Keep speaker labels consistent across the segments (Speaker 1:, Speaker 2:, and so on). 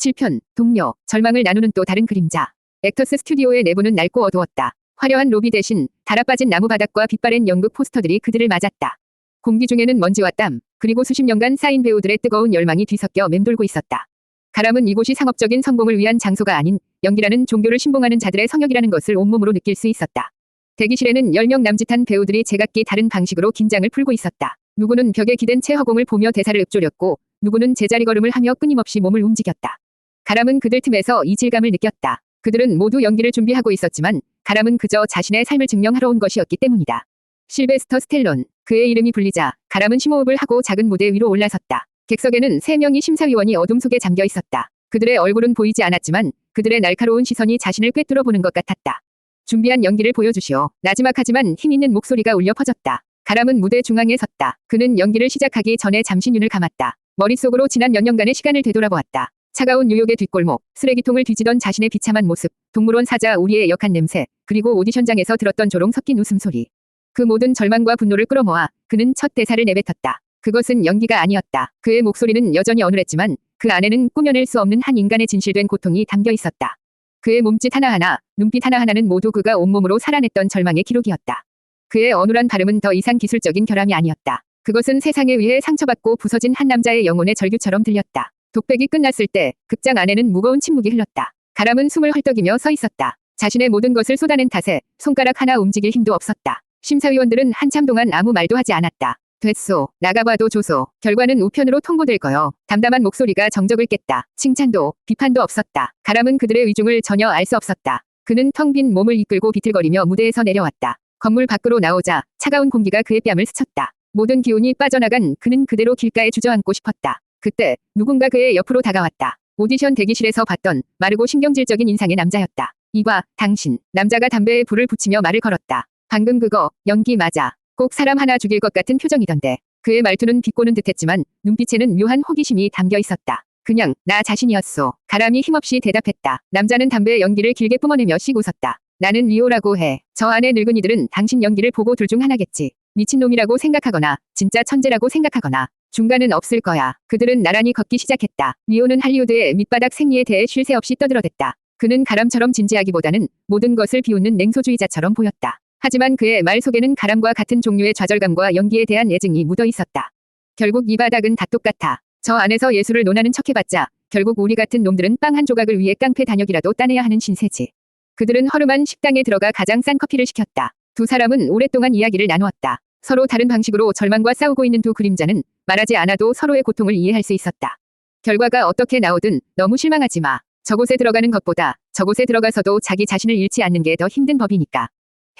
Speaker 1: 7편, 동료, 절망을 나누는 또 다른 그림자. 액터스 스튜디오의 내부는 낡고 어두웠다. 화려한 로비 대신 달아빠진 나무 바닥과 빛바랜 연극 포스터들이 그들을 맞았다. 공기 중에는 먼지와 땀, 그리고 수십 년간 쌓인 배우들의 뜨거운 열망이 뒤섞여 맴돌고 있었다. 가람은 이곳이 상업적인 성공을 위한 장소가 아닌 연기라는 종교를 신봉하는 자들의 성역이라는 것을 온몸으로 느낄 수 있었다. 대기실에는 10명 남짓한 배우들이 제각기 다른 방식으로 긴장을 풀고 있었다. 누구는 벽에 기댄 채 허공을 보며 대사를 읊조렸고 누구는 제자리 걸음을 하며 끊임없이 몸을 움직였다. 가람은 그들 틈에서 이질감을 느꼈다. 그들은 모두 연기를 준비하고 있었지만 가람은 그저 자신의 삶을 증명하러 온 것이었기 때문이다. 실베스터 스텔론, 그의 이름이 불리자 가람은 심호흡을 하고 작은 무대 위로 올라섰다. 객석에는 3명의 심사위원이 어둠 속에 잠겨 있었다. 그들의 얼굴은 보이지 않았지만 그들의 날카로운 시선이 자신을 꿰뚫어 보는 것 같았다. 준비한 연기를 보여주시오. 나지막하지만 힘있는 목소리가 울려 퍼졌다. 가람은 무대 중앙에 섰다. 그는 연기를 시작하기 전에 잠시 눈을 감았다. 머릿속으로 지난 몇 년간의 시간을 되돌아보았다. 차가운 뉴욕의 뒷골목, 쓰레기통을 뒤지던 자신의 비참한 모습, 동물원 사자 우리의 역한 냄새, 그리고 오디션장에서 들었던 조롱 섞인 웃음소리. 그 모든 절망과 분노를 끌어모아 그는 첫 대사를 내뱉었다. 그것은 연기가 아니었다. 그의 목소리는 여전히 어눌했지만 그 안에는 꾸며낼 수 없는 한 인간의 진실된 고통이 담겨 있었다. 그의 몸짓 하나하나, 눈빛 하나하나는 모두 그가 온몸으로 살아냈던 절망의 기록이었다. 그의 어눌한 발음은 더 이상 기술적인 결함이 아니었다. 그것은 세상에 의해 상처받고 부서진 한 남자의 영혼의 절규처럼 들렸다. 독백이 끝났을 때 극장 안에는 무거운 침묵이 흘렀다. 가람은 숨을 헐떡이며 서 있었다. 자신의 모든 것을 쏟아낸 탓에 손가락 하나 움직일 힘도 없었다. 심사위원들은 한참 동안 아무 말도 하지 않았다. 됐소. 나가봐도 좋소. 결과는 우편으로 통보될 거요. 담담한 목소리가 정적을 깼다. 칭찬도 비판도 없었다. 가람은 그들의 위중을 전혀 알 수 없었다. 그는 텅 빈 몸을 이끌고 비틀거리며 무대에서 내려왔다. 건물 밖으로 나오자 차가운 공기가 그의 뺨을 스쳤다. 모든 기운이 빠져나간 그는 그대로 길가에 주저앉고 싶었다. 그때 누군가 그의 옆으로 다가왔다. 오디션 대기실에서 봤던 마르고 신경질적인 인상의 남자였다. 이봐, 당신. 남자가 담배에 불을 붙이며 말을 걸었다. 방금 그거 연기 맞아. 꼭 사람 하나 죽일 것 같은 표정이던데. 그의 말투는 비꼬는 듯했지만 눈빛에는 묘한 호기심이 담겨 있었다. 그냥 나 자신이었소. 가람이 힘없이 대답했다. 남자는 담배의 연기를 길게 뿜어내며 씩 웃었다. 나는 리오라고 해. 저 안에 늙은이들은 당신 연기를 보고 둘 중 하나겠지. 미친놈이라고 생각하거나 진짜 천재라고 생각하거나 중간은 없을 거야. 그들은 나란히 걷기 시작했다. 리오는 할리우드의 밑바닥 생리에 대해 쉴 새 없이 떠들어댔다. 그는 가람처럼 진지하기보다는 모든 것을 비웃는 냉소주의자처럼 보였다. 하지만 그의 말 속에는 가람과 같은 종류의 좌절감과 연기에 대한 애증이 묻어 있었다. 결국 이 바닥은 다 똑같아. 저 안에서 예술을 논하는 척해봤자 결국 우리 같은 놈들은 빵 한 조각을 위해 깡패 단역이라도 따내야 하는 신세지. 그들은 허름한 식당에 들어가 가장 싼 커피를 시켰다. 두 사람은 오랫동안 이야기를 나누었다. 서로 다른 방식으로 절망과 싸우고 있는 두 그림자는 말하지 않아도 서로의 고통을 이해할 수 있었다. 결과가 어떻게 나오든 너무 실망하지 마. 저곳에 들어가는 것보다 저곳에 들어가서도 자기 자신을 잃지 않는 게 더 힘든 법이니까.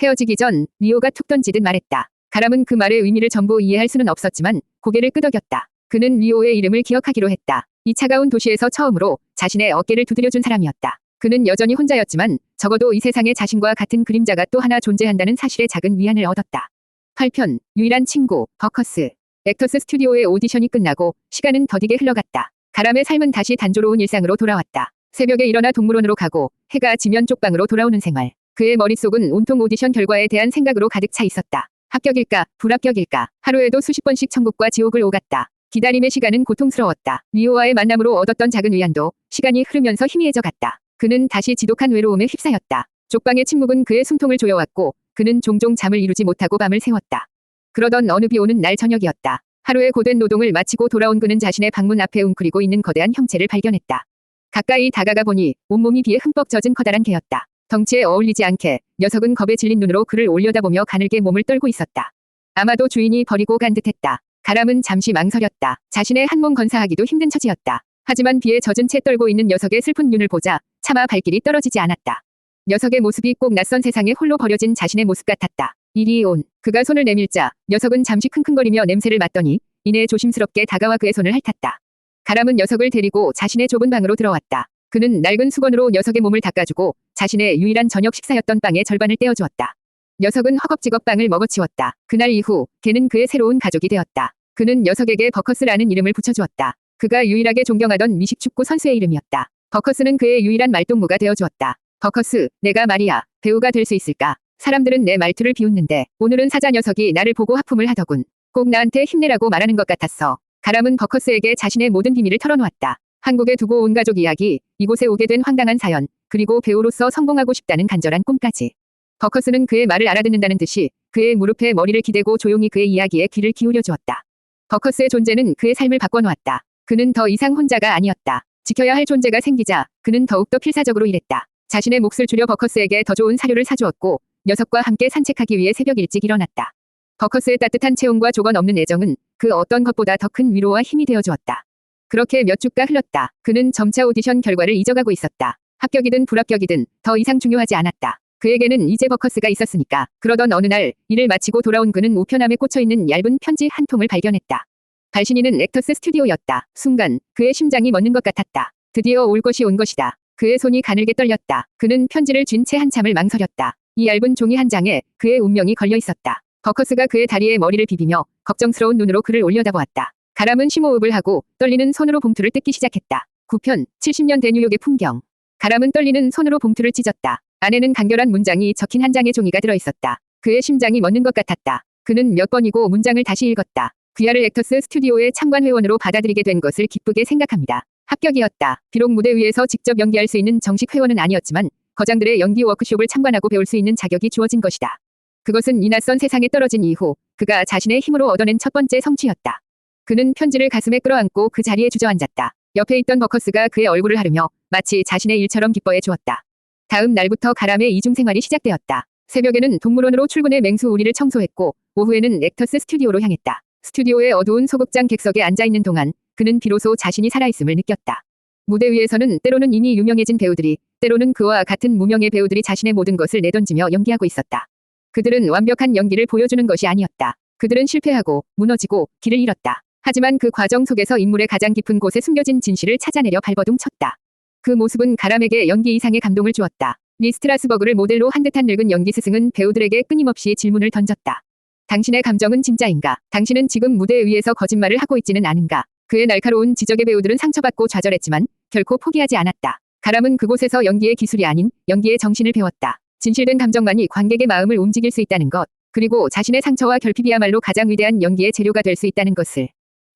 Speaker 1: 헤어지기 전 리오가 툭 던지듯 말했다. 가람은 그 말의 의미를 전부 이해할 수는 없었지만 고개를 끄덕였다. 그는 리오의 이름을 기억하기로 했다. 이 차가운 도시에서 처음으로 자신의 어깨를 두드려준 사람이었다. 그는 여전히 혼자였지만 적어도 이 세상에 자신과 같은 그림자가 또 하나 존재한다는 사실에 작은 위안을 얻었다. 8편, 유일한 친구, 버커스. 액터스 스튜디오의 오디션이 끝나고 시간은 더디게 흘러갔다. 가람의 삶은 다시 단조로운 일상으로 돌아왔다. 새벽에 일어나 동물원으로 가고 해가 지면 쪽방으로 돌아오는 생활. 그의 머릿속은 온통 오디션 결과에 대한 생각으로 가득 차 있었다. 합격일까, 불합격일까, 하루에도 수십 번씩 천국과 지옥을 오갔다. 기다림의 시간은 고통스러웠다. 리오와의 만남으로 얻었던 작은 위안도 시간이 흐르면서 희미해져 갔다. 그는 다시 지독한 외로움에 휩싸였다. 쪽방의 침묵은 그의 숨통을 조여왔고 그는 종종 잠을 이루지 못하고 밤을 새웠다. 그러던 어느 비 오는 날 저녁이었다. 하루의 고된 노동을 마치고 돌아온 그는 자신의 방문 앞에 웅크리고 있는 거대한 형체를 발견했다. 가까이 다가가 보니 온몸이 비에 흠뻑 젖은 커다란 개였다. 덩치에 어울리지 않게 녀석은 겁에 질린 눈으로 그를 올려다보며 가늘게 몸을 떨고 있었다. 아마도 주인이 버리고 간 듯했다. 가람은 잠시 망설였다. 자신의 한 몸 건사하기도 힘든 처지였다. 하지만 비에 젖은 채 떨고 있는 녀석의 슬픈 눈을 보자 차마 발길이 떨어지지 않았다. 녀석의 모습이 꼭 낯선 세상에 홀로 버려진 자신의 모습 같았다. 이리 온. 그가 손을 내밀자 녀석은 잠시 킁킁거리며 냄새를 맡더니 이내 조심스럽게 다가와 그의 손을 핥았다. 가람은 녀석을 데리고 자신의 좁은 방으로 들어왔다. 그는 낡은 수건으로 녀석의 몸을 닦아주고 자신의 유일한 저녁 식사였던 빵의 절반을 떼어주었다. 녀석은 허겁지겁 빵을 먹어치웠다. 그날 이후 걔는 그의 새로운 가족이 되었다. 그는 녀석에게 버커스라는 이름을 붙여주었다. 그가 유일하게 존경하던 미식축구 선수의 이름이었다. 버커스는 그의 유일한 말동무가 되어주었다. 버커스, 내가 말이야, 배우가 될 수 있을까? 사람들은 내 말투를 비웃는데 오늘은 사자 녀석이 나를 보고 하품을 하더군. 꼭 나한테 힘내라고 말하는 것 같았어. 가람은 버커스에게 자신의 모든 비밀을 털어놓았다. 한국에 두고 온 가족 이야기, 이곳에 오게 된 황당한 사연, 그리고 배우로서 성공하고 싶다는 간절한 꿈까지. 버커스는 그의 말을 알아듣는다는 듯이 그의 무릎에 머리를 기대고 조용히 그의 이야기에 귀를 기울여 주었다. 버커스의 존재는 그의 삶을 바꿔놓았다. 그는 더 이상 혼자가 아니었다. 지켜야 할 존재가 생기자 그는 더욱더 필사적으로 일했다. 자신의 몫을 줄여 버커스에게 더 좋은 사료를 사주었고 녀석과 함께 산책하기 위해 새벽 일찍 일어났다. 버커스의 따뜻한 체온과 조건 없는 애정은 그 어떤 것보다 더 큰 위로와 힘이 되어주었다. 그렇게 몇 주가 흘렀다. 그는 점차 오디션 결과를 잊어가고 있었다. 합격이든 불합격이든 더 이상 중요하지 않았다. 그에게는 이제 버커스가 있었으니까. 그러던 어느 날 일을 마치고 돌아온 그는 우편함에 꽂혀있는 얇은 편지 한 통을 발견했다. 발신인은 액터스 스튜디오였다. 순간 그의 심장이 멎는 것 같았다. 드디어 올 것이 온 것이다. 그의 손이 가늘게 떨렸다. 그는 편지를 쥔 채 한참을 망설였다. 이 얇은 종이 한 장에 그의 운명이 걸려 있었다. 버커스가 그의 다리에 머리를 비비며 걱정스러운 눈으로 그를 올려다보았다. 가람은 심호흡을 하고 떨리는 손으로 봉투를 뜯기 시작했다. 9편 70년대 뉴욕의 풍경. 가람은 떨리는 손으로 봉투를 찢었다. 안에는 간결한 문장이 적힌 한 장의 종이가 들어있었다. 그의 심장이 멎는 것 같았다. 그는 몇 번이고 문장을 다시 읽었다. 귀하를 액터스 스튜디오의 참관 회원으로 받아들이게 된 것을 기쁘게 생각합니다. 합격이었다. 비록 무대 위에서 직접 연기할 수 있는 정식 회원은 아니었지만 거장들의 연기 워크숍을 참관하고 배울 수 있는 자격이 주어진 것이다. 그것은 이 낯선 세상에 떨어진 이후 그가 자신의 힘으로 얻어낸 첫 번째 성취였다. 그는 편지를 가슴에 끌어안고 그 자리에 주저앉았다. 옆에 있던 버커스가 그의 얼굴을 하르며 마치 자신의 일처럼 기뻐해 주었다. 다음 날부터 가람의 이중생활이 시작되었다. 새벽에는 동물원으로 출근해 맹수 우리를 청소했고 오후에는 액터스 스튜디오로 향했다. 스튜디오의 어두운 소극장 객석에 앉아있는 동안 그는 비로소 자신이 살아있음을 느꼈다. 무대 위에서는 때로는 이미 유명해진 배우들이, 때로는 그와 같은 무명의 배우들이 자신의 모든 것을 내던지며 연기하고 있었다. 그들은 완벽한 연기를 보여주는 것이 아니었다. 그들은 실패하고 무너지고 길을 잃었다. 하지만 그 과정 속에서 인물의 가장 깊은 곳에 숨겨진 진실을 찾아내려 발버둥 쳤다. 그 모습은 가람에게 연기 이상의 감동을 주었다. 리 스트라스버그를 모델로 한 듯한 늙은 연기 스승은 배우들에게 끊임없이 질문을 던졌다. 당신의 감정은 진짜인가? 당신은 지금 무대 위에서 거짓말을 하고 있지는 않은가? 그의 날카로운 지적에 배우들은 상처받고 좌절했지만 결코 포기하지 않았다. 가람은 그곳에서 연기의 기술이 아닌 연기의 정신을 배웠다. 진실된 감정만이 관객의 마음을 움직일 수 있다는 것, 그리고 자신의 상처와 결핍이야말로 가장 위대한 연기의 재료가 될 수 있다는 것을.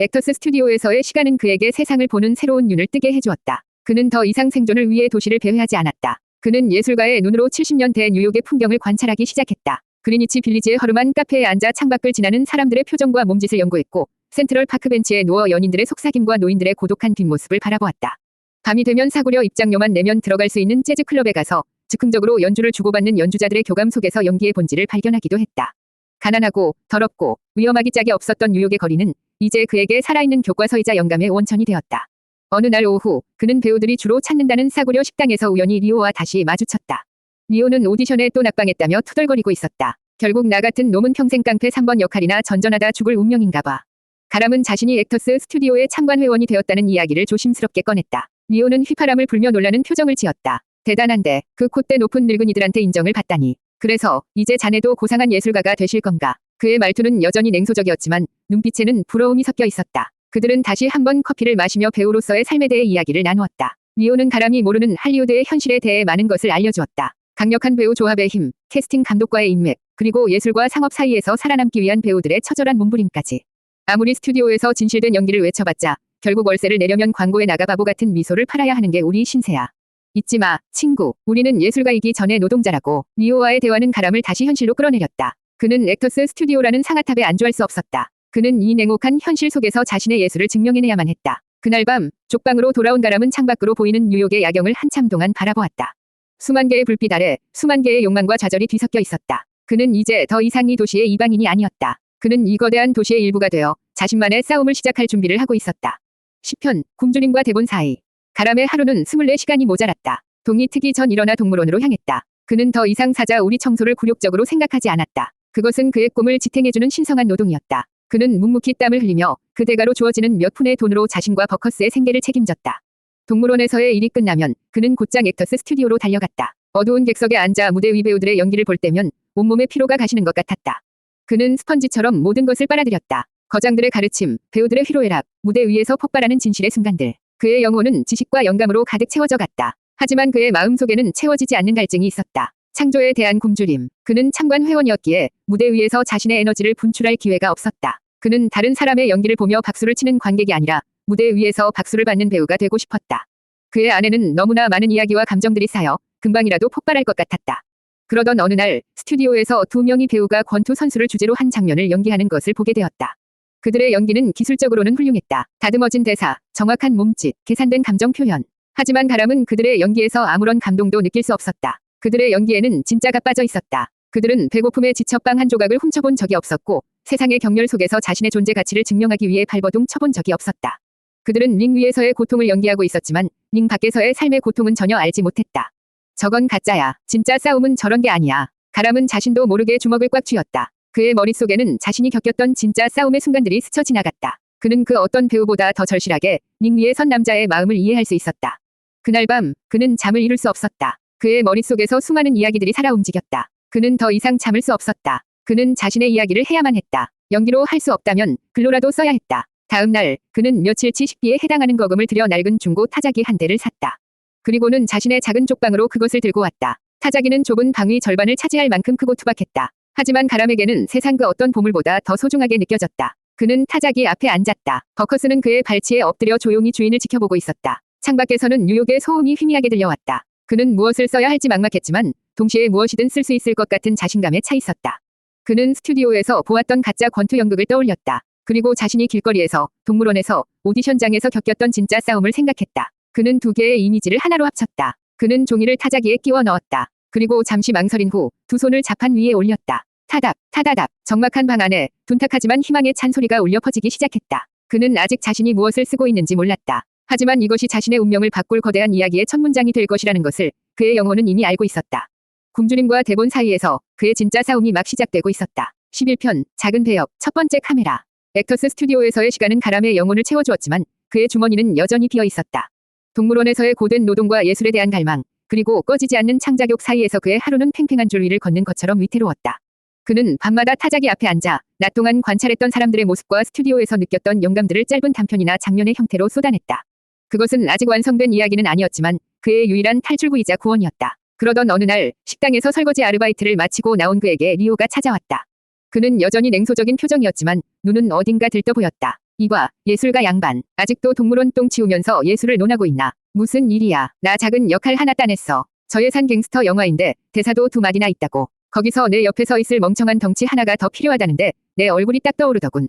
Speaker 1: 액터스 스튜디오에서의 시간은 그에게 세상을 보는 새로운 눈을 뜨게 해주었다. 그는 더 이상 생존을 위해 도시를 배회하지 않았다. 그는 예술가의 눈으로 70년대 뉴욕의 풍경을 관찰하기 시작했다. 그리니치 빌리지의 허름한 카페에 앉아 창밖을 지나는 사람들의 표정과 몸짓을 연구했고 센트럴 파크 벤치에 누워 연인들의 속삭임과 노인들의 고독한 뒷모습을 바라보았다. 밤이 되면 사구려 입장료만 내면 들어갈 수 있는 재즈 클럽에 가서 즉흥적으로 연주를 주고받는 연주자들의 교감 속에서 연기의 본질을 발견하기도 했다. 가난하고 더럽고 위험하기 짝이 없었던 뉴욕의 거리는 이제 그에게 살아있는 교과서이자 영감의 원천이 되었다. 어느 날 오후 그는 배우들이 주로 찾는다는 사구려 식당에서 우연히 리오와 다시 마주쳤다. 리오는 오디션에 또 낙방했다며 투덜거리고 있었다. 결국 나 같은 놈은 평생 깡패 3번 역할이나 전전하다 죽을 운명인가 봐. 가람은 자신이 액터스 스튜디오의 참관 회원이 되었다는 이야기를 조심스럽게 꺼냈다. 리오는 휘파람을 불며 놀라는 표정을 지었다. 대단한데 그 콧대 높은 늙은이들한테 인정을 받다니. 그래서 이제 자네도 고상한 예술가가 되실 건가? 그의 말투는 여전히 냉소적이었지만 눈빛에는 부러움이 섞여 있었다. 그들은 다시 한번 커피를 마시며 배우로서의 삶에 대해 이야기를 나누었다. 리오는 가람이 모르는 할리우드의 현실에 대해 많은 것을 알려주었다. 강력한 배우 조합의 힘, 캐스팅 감독과의 인맥, 그리고 예술과 상업 사이에서 살아남기 위한 배우들의 처절한 몸부림까지. 아무리 스튜디오에서 진실된 연기를 외쳐봤자 결국 월세를 내려면 광고에 나가 바보 같은 미소를 팔아야 하는 게 우리 신세야. 잊지 마, 친구. 우리는 예술가이기 전에 노동자라고. 리오와의 대화는 가람을 다시 현실로 끌어내렸다. 그는 액터스 스튜디오라는 상아탑에 안주할 수 없었다. 그는 이 냉혹한 현실 속에서 자신의 예술을 증명해내야만 했다. 그날 밤 족방으로 돌아온 가람은 창밖으로 보이는 뉴욕의 야경을 한참 동안 바라보았다. 수만 개의 불빛 아래 수만 개의 욕망과 좌절이 뒤섞여 있었다. 그는 이제 더 이상 이 도시의 이방인이 아니었다. 그는 이 거대한 도시의 일부가 되어 자신만의 싸움을 시작할 준비를 하고 있었다. 10편 굶주림과 대본 사이. 가람의 하루는 24시간이 모자랐다. 동이 트기 전 일어나 동물원으로 향했다. 그는 더 이상 사자 우리 청소를 굴욕적으로 생각하지 않았다. 그것은 그의 꿈을 지탱해주는 신성한 노동이었다. 그는 묵묵히 땀을 흘리며 그 대가로 주어지는 몇 푼의 돈으로 자신과 버커스의 생계를 책임졌다. 동물원에서의 일이 끝나면 그는 곧장 액터스 스튜디오로 달려갔다. 어두운 객석에 앉아 무대 위 배우들의 연기를 볼 때면 온몸에 피로가 가시는 것 같았다. 그는 스펀지처럼 모든 것을 빨아들였다. 거장들의 가르침, 배우들의 희로애락, 무대 위에서 폭발하는 진실의 순간들. 그의 영혼은 지식과 영감으로 가득 채워져 갔다. 하지만 그의 마음속에는 채워지지 않는 갈증이 있었다. 창조에 대한 굶주림. 그는 참관 회원이었기에 무대 위에서 자신의 에너지를 분출할 기회가 없었다. 그는 다른 사람의 연기를 보며 박수를 치는 관객이 아니라 무대 위에서 박수를 받는 배우가 되고 싶었다. 그의 안에는 너무나 많은 이야기와 감정들이 쌓여 금방이라도 폭발할 것 같았다. 그러던 어느 날 스튜디오에서 두 명의 배우가 권투 선수를 주제로 한 장면을 연기하는 것을 보게 되었다. 그들의 연기는 기술적으로는 훌륭했다. 다듬어진 대사, 정확한 몸짓, 계산된 감정 표현. 하지만 가람은 그들의 연기에서 아무런 감동도 느낄 수 없었다. 그들의 연기에는 진짜가 빠져 있었다. 그들은 배고픔에 지쳐 빵 한 조각을 훔쳐본 적이 없었고 세상의 격렬 속에서 자신의 존재 가치를 증명하기 위해 발버둥 쳐본 적이 없었다. 그들은 링 위에서의 고통을 연기하고 있었지만 링 밖에서의 삶의 고통은 전혀 알지 못했다. 저건 가짜야. 진짜 싸움은 저런 게 아니야. 가람은 자신도 모르게 주먹을 꽉 쥐었다. 그의 머릿속에는 자신이 겪었던 진짜 싸움의 순간들이 스쳐 지나갔다. 그는 그 어떤 배우보다 더 절실하게 링 위에 선 남자의 마음을 이해할 수 있었다. 그날 밤 그는 잠을 이룰 수 없었다. 그의 머릿속에서 수많은 이야기들이 살아 움직였다. 그는 더 이상 참을 수 없었다. 그는 자신의 이야기를 해야만 했다. 연기로 할 수 없다면 글로라도 써야 했다. 다음 날 그는 며칠치 식비에 해당하는 거금을 들여 낡은 중고 타자기 한 대를 샀다. 그리고는 자신의 작은 쪽방으로 그것을 들고 왔다. 타자기는 좁은 방의 절반을 차지할 만큼 크고 투박했다. 하지만 가람에게는 세상 그 어떤 보물보다 더 소중하게 느껴졌다. 그는 타자기 앞에 앉았다. 버커스는 그의 발치에 엎드려 조용히 주인을 지켜보고 있었다. 창밖에서는 뉴욕의 소음이 희미하게 들려왔다. 그는 무엇을 써야 할지 막막했지만 동시에 무엇이든 쓸 수 있을 것 같은 자신감에 차 있었다. 그는 스튜디오에서 보았던 가짜 권투 연극을 떠올렸다. 그리고 자신이 길거리에서, 동물원에서, 오디션장에서 겪었던 진짜 싸움을 생각했다. 그는 두 개의 이미지를 하나로 합쳤다. 그는 종이를 타자기에 끼워 넣었다. 그리고 잠시 망설인 후 두 손을 자판 위에 올렸다. 타답, 타다답, 적막한 방 안에 둔탁하지만 희망의 찬소리가 울려 퍼지기 시작했다. 그는 아직 자신이 무엇을 쓰고 있는지 몰랐다. 하지만 이것이 자신의 운명을 바꿀 거대한 이야기의 첫 문장이 될 것이라는 것을 그의 영혼은 이미 알고 있었다. 굶주림과 대본 사이에서 그의 진짜 싸움이 막 시작되고 있었다. 11편, 작은 배역, 첫 번째 카메라. 액터스 스튜디오에서의 시간은 가람의 영혼을 채워주었지만 그의 주머니는 여전히 비어 있었다. 동물원에서의 고된 노동과 예술에 대한 갈망, 그리고 꺼지지 않는 창작욕 사이에서 그의 하루는 팽팽한 줄 위를 걷는 것처럼 위태로웠다. 그는 밤마다 타자기 앞에 앉아 낮 동안 관찰했던 사람들의 모습과 스튜디오에서 느꼈던 영감들을 짧은 단편이나 장면의 형태로 쏟아냈다. 그것은 아직 완성된 이야기는 아니었지만 그의 유일한 탈출구이자 구원이었다. 그러던 어느 날 식당에서 설거지 아르바이트를 마치고 나온 그에게 리오가 찾아왔다. 그는 여전히 냉소적인 표정이었지만 눈은 어딘가 들떠 보였다. 이봐, 예술가 양반. 아직도 동물원 똥 치우면서 예술을 논하고 있나? 무슨 일이야? 나 작은 역할 하나 따냈어. 저예산 갱스터 영화인데 대사도 두 마디나 있다고. 거기서 내 옆에 서 있을 멍청한 덩치 하나가 더 필요하다는데 내 얼굴이 딱 떠오르더군.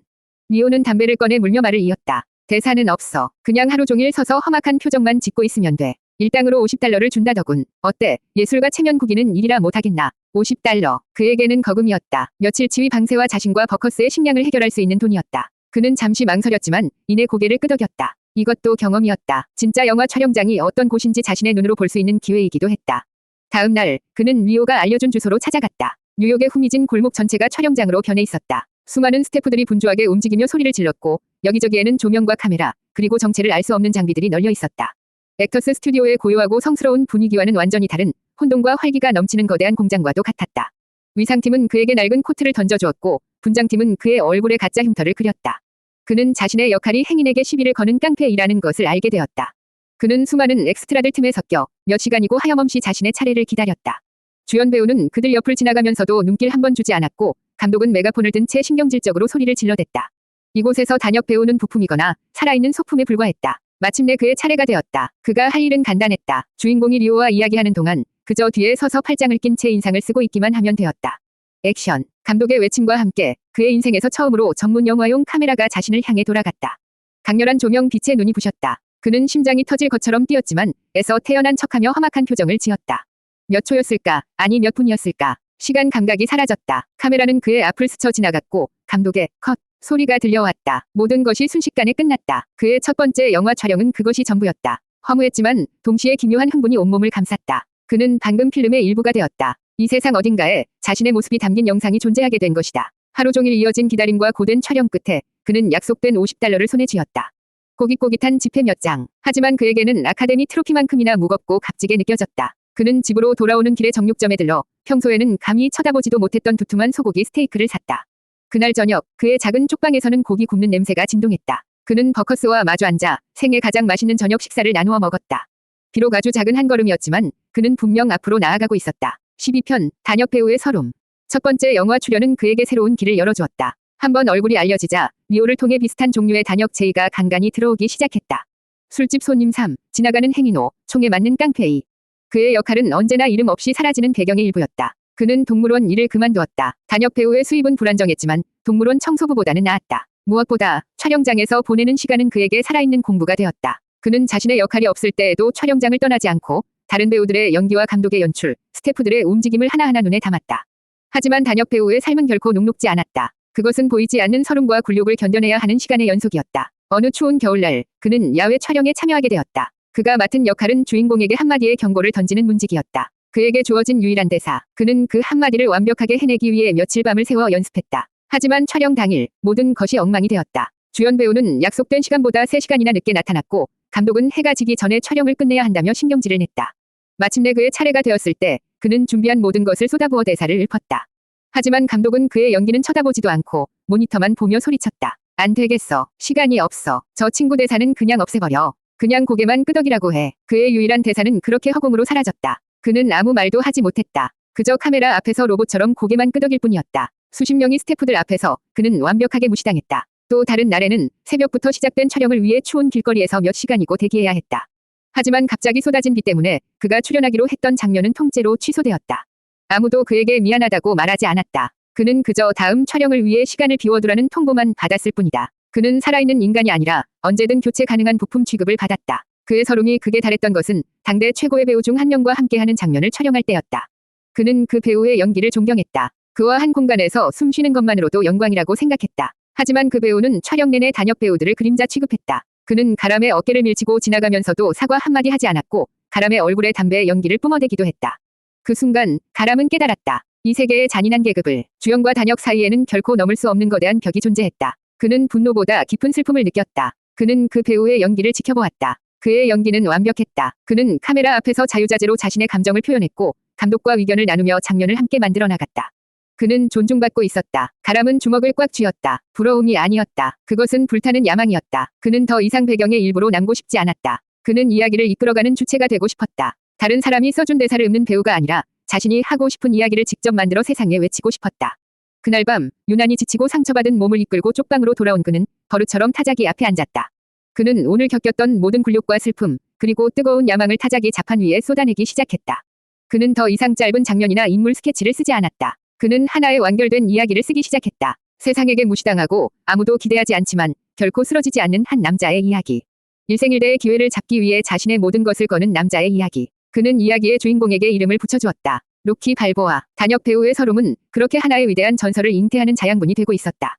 Speaker 1: 리오는 담배를 꺼내 물며 말을 이었다. 대사는 없어. 그냥 하루 종일 서서 험악한 표정만 짓고 있으면 돼. 일당으로 $50를 준다더군. 어때? 예술가 체면 구기는 일이라 못하겠나? $50. 그에게는 거금이었다. 며칠 치위 방세와 자신과 버커스의 식량을 해결할 수 있는 돈이었다. 그는 잠시 망설였지만 이내 고개를 끄덕였다. 이것도 경험이었다. 진짜 영화 촬영장이 어떤 곳인지 자신의 눈으로 볼 수 있는 기회이기도 했다. 다음 날 그는 리오가 알려준 주소로 찾아갔다. 뉴욕의 후미진 골목 전체가 촬영장으로 변해 있었다. 수많은 스태프들이 분주하게 움직이며 소리를 질렀고 여기저기에는 조명과 카메라, 그리고 정체를 알 수 없는 장비들이 널려 있었다. 액터스 스튜디오의 고요하고 성스러운 분위기와는 완전히 다른 혼돈과 활기가 넘치는 거대한 공장과도 같았다. 위상팀은 그에게 낡은 코트를 던져주었고 분장팀은 그의 얼굴에 가짜 흉터를 그렸다. 그는 자신의 역할이 행인에게 시비를 거는 깡패이라는 것을 알게 되었다. 그는 수많은 엑스트라들 틈에 섞여 몇 시간이고 하염없이 자신의 차례를 기다렸다. 주연 배우는 그들 옆을 지나가면서도 눈길 한 번 주지 않았고 감독은 메가폰을 든 채 신경질적으로 소리를 질러댔다. 이곳에서 단역 배우는 부품이거나 살아있는 소품에 불과했다. 마침내 그의 차례가 되었다. 그가 할 일은 간단했다. 주인공이 리오와 이야기하는 동안 그저 뒤에 서서 팔짱을 낀 채 인상을 쓰고 있기만 하면 되었다. 액션. 감독의 외침과 함께 그의 인생에서 처음으로 전문 영화용 카메라가 자신을 향해 돌아갔다. 강렬한 조명 빛에 눈이 부셨다. 그는 심장이 터질 것처럼 뛰었지만 애써 태연한 척하며 험악한 표정을 지었다. 몇 초였을까? 아니 몇 분이었을까? 시간 감각이 사라졌다. 카메라는 그의 앞을 스쳐 지나갔고 감독의 컷 소리가 들려왔다. 모든 것이 순식간에 끝났다. 그의 첫 번째 영화 촬영은 그것이 전부였다. 허무했지만 동시에 기묘한 흥분이 온몸을 감쌌다. 그는 방금 필름의 일부가 되었다. 이 세상 어딘가에 자신의 모습이 담긴 영상이 존재하게 된 것이다. 하루 종일 이어진 기다림과 고된 촬영 끝에 그는 약속된 $50를 손에 쥐었다. 꼬깃꼬깃한 지폐 몇 장. 하지만 그에게는 아카데미 트로피만큼이나 무겁고 값지게 느껴졌다. 그는 집으로 돌아오는 길에 정육점에 들러 평소에는 감히 쳐다보지도 못했던 두툼한 소고기 스테이크를 샀다. 그날 저녁 그의 작은 쪽방에서는 고기 굽는 냄새가 진동했다. 그는 버커스와 마주 앉아 생애 가장 맛있는 저녁 식사를 나누어 먹었다. 비록 아주 작은 한 걸음이었지만 그는 분명 앞으로 나아가고 있었다. 12편 단역 배우의 서름. 첫 번째 영화 출연은 그에게 새로운 길을 열어주었다. 한번 얼굴이 알려지자 리오를 통해 비슷한 종류의 단역 제의가 간간히 들어오기 시작했다. 술집 손님 3, 지나가는 행인호, 총에 맞는 깡패이. 그의 역할은 언제나 이름 없이 사라지는 배경의 일부였다. 그는 동물원 일을 그만두었다. 단역 배우의 수입은 불안정했지만 동물원 청소부보다는 나았다. 무엇보다 촬영장에서 보내는 시간은 그에게 살아있는 공부가 되었다. 그는 자신의 역할이 없을 때에도 촬영장을 떠나지 않고 다른 배우들의 연기와 감독의 연출, 스태프들의 움직임을 하나하나 눈에 담았다. 하지만 단역 배우의 삶은 결코 녹록지 않았다. 그것은 보이지 않는 서름과 굴욕을 견뎌내야 하는 시간의 연속이었다. 어느 추운 겨울날 그는 야외 촬영에 참여하게 되었다. 그가 맡은 역할은 주인공에게 한마디의 경고를 던지는 문직이었다. 그에게 주어진 유일한 대사. 그는 그 한마디를 완벽하게 해내기 위해 며칠 밤을 새워 연습했다. 하지만 촬영 당일 모든 것이 엉망이 되었다. 주연 배우는 약속된 시간보다 3시간이나 늦게 나타났고 감독은 해가 지기 전에 촬영을 끝내야 한다며 신경질을 냈다. 마침내 그의 차례가 되었을 때 그는 준비한 모든 것을 쏟아부어 대사를 읊었다. 하지만 감독은 그의 연기는 쳐다보지도 않고 모니터만 보며 소리쳤다. 안 되겠어. 시간이 없어. 저 친구 대사는 그냥 없애버려. 그냥 고개만 끄덕이라고 해. 그의 유일한 대사는 그렇게 허공으로 사라졌다. 그는 아무 말도 하지 못했다. 그저 카메라 앞에서 로봇처럼 고개만 끄덕일 뿐이었다. 수십 명의 스태프들 앞에서 그는 완벽하게 무시당했다. 또 다른 날에는 새벽부터 시작된 촬영을 위해 추운 길거리에서 몇 시간이고 대기해야 했다. 하지만 갑자기 쏟아진 비 때문에 그가 출연하기로 했던 장면은 통째로 취소되었다. 아무도 그에게 미안하다고 말하지 않았다. 그는 그저 다음 촬영을 위해 시간을 비워두라는 통보만 받았을 뿐이다. 그는 살아있는 인간이 아니라 언제든 교체 가능한 부품 취급을 받았다. 그의 서름이 극에 달했던 것은 당대 최고의 배우 중 한 명과 함께하는 장면을 촬영할 때였다. 그는 그 배우의 연기를 존경했다. 그와 한 공간에서 숨 쉬는 것만으로도 영광이라고 생각했다. 하지만 그 배우는 촬영 내내 단역 배우들을 그림자 취급했다. 그는 가람의 어깨를 밀치고 지나가면서도 사과 한마디 하지 않았고 가람의 얼굴에 담배의 연기를 뿜어대기도 했다. 그 순간 가람은 깨달았다. 이 세계의 잔인한 계급을 주연과 단역 사이에는 결코 넘을 수 없는 거대한 벽이 존재했다. 그는 분노보다 깊은 슬픔을 느꼈다. 그는 그 배우의 연기를 지켜보았다. 그의 연기는 완벽했다. 그는 카메라 앞에서 자유자재로 자신의 감정을 표현했고 감독과 의견을 나누며 장면을 함께 만들어 나갔다. 그는 존중받고 있었다. 가람은 주먹을 꽉 쥐었다. 부러움이 아니었다. 그것은 불타는 야망이었다. 그는 더 이상 배경의 일부로 남고 싶지 않았다. 그는 이야기를 이끌어가는 주체가 되고 싶었다. 다른 사람이 써준 대사를 읊는 배우가 아니라 자신이 하고 싶은 이야기를 직접 만들어 세상에 외치고 싶었다. 그날 밤 유난히 지치고 상처받은 몸을 이끌고 쪽방으로 돌아온 그는 버릇처럼 타자기 앞에 앉았다. 그는 오늘 겪었던 모든 굴욕과 슬픔 그리고 뜨거운 야망을 타자기 자판 위에 쏟아내기 시작했다. 그는 더 이상 짧은 장면이나 인물 스케치를 쓰지 않았다. 그는 하나의 완결된 이야기를 쓰기 시작했다. 세상에게 무시당하고 아무도 기대하지 않지만 결코 쓰러지지 않는 한 남자의 이야기. 일생일대의 기회를 잡기 위해 자신의 모든 것을 거는 남자의 이야기. 그는 이야기의 주인공에게 이름을 붙여주었다. 로키 발보아. 단역 배우의 서름은 그렇게 하나의 위대한 전설을 잉태하는 자양분이 되고 있었다.